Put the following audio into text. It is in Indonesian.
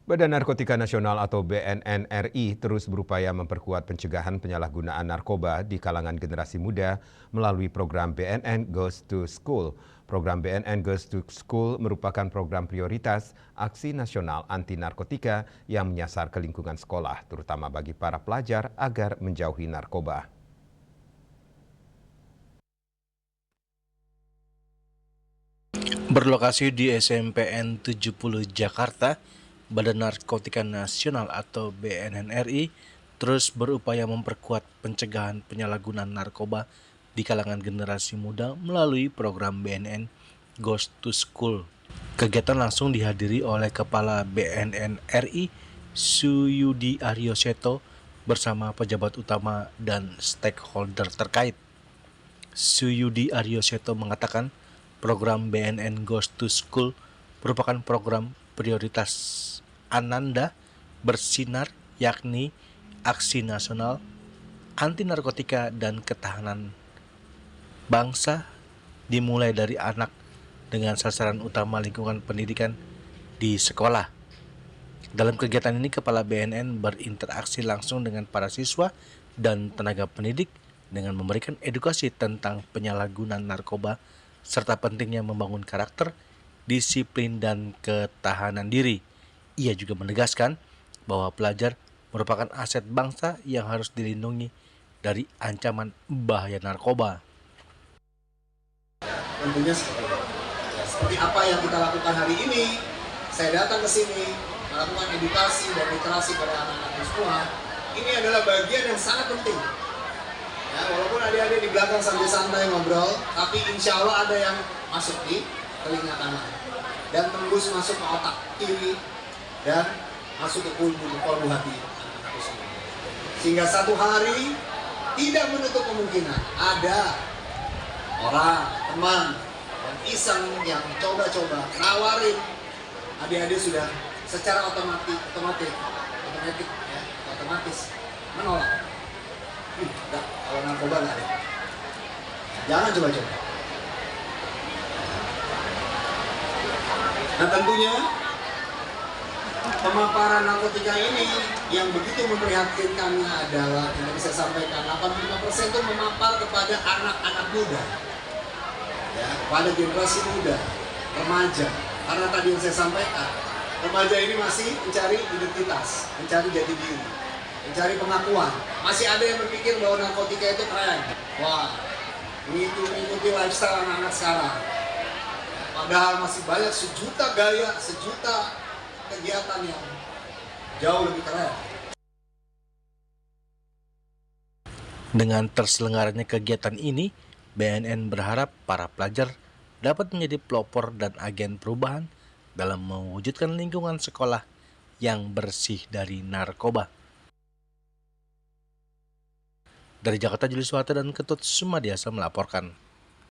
Badan Narkotika Nasional atau BNN RI terus berupaya memperkuat pencegahan penyalahgunaan narkoba di kalangan generasi muda melalui program BNN Goes to School. Program BNN Goes to School merupakan program prioritas aksi nasional anti narkotika yang menyasar ke lingkungan sekolah, terutama bagi para pelajar agar menjauhi narkoba. Berlokasi di SMPN 70 Jakarta, Badan Narkotika Nasional atau BNN RI terus berupaya memperkuat pencegahan penyalahgunaan narkoba di kalangan generasi muda melalui program BNN Goes to School. Kegiatan langsung dihadiri oleh Kepala BNN RI Suyudi Aryoseto bersama pejabat utama dan stakeholder terkait. Suyudi Aryoseto mengatakan program BNN Goes to School merupakan program prioritas Ananda Bersinar, yakni aksi nasional anti narkotika dan ketahanan bangsa dimulai dari anak dengan sasaran utama lingkungan pendidikan di sekolah. Dalam kegiatan ini, Kepala BNN berinteraksi langsung dengan para siswa dan tenaga pendidik dengan memberikan edukasi tentang penyalahgunaan narkoba serta pentingnya membangun karakter, disiplin, dan ketahanan diri. Ia juga menegaskan bahwa pelajar merupakan aset bangsa yang harus dilindungi dari ancaman bahaya narkoba. Tentunya seperti apa yang kita lakukan hari ini, saya datang ke sini melakukan edukasi dan literasi pada anak-anak semua. Ini adalah bagian yang sangat penting. Ya, walaupun adik-adik di belakang sambil santai ngobrol, tapi insya Allah ada yang masuk di telinga kanan dan tembus masuk ke otak kiri dan masuk ke kolbu hati anak-anak semua. Sehingga satu hari tidak menutup kemungkinan ada orang, teman, dan iseng yang coba-coba nawarin adik-adik sudah secara otomatis menolak. Enggak, kalau narkoba enggak ada. Jangan coba-coba. Nah tentunya pemaparan narkotika ini yang begitu memprihatinkannya adalah yang tadi saya sampaikan 85% itu memapar kepada anak-anak muda, ya, pada generasi muda, remaja. Karena tadi yang saya sampaikan, remaja ini masih mencari identitas, mencari jati diri, mencari pengakuan. Masih ada yang berpikir bahwa narkotika itu keren. Wah, mengikuti lifestyle anak-anak sekarang. Padahal masih banyak sejuta gaya, sejuta kegiatan yang jauh lebih keren. Dengan terselenggaranya kegiatan ini, BNN berharap para pelajar dapat menjadi pelopor dan agen perubahan dalam mewujudkan lingkungan sekolah yang bersih dari narkoba. Dari Jakarta, Julius Wata dan Ketut Sumadiasa melaporkan.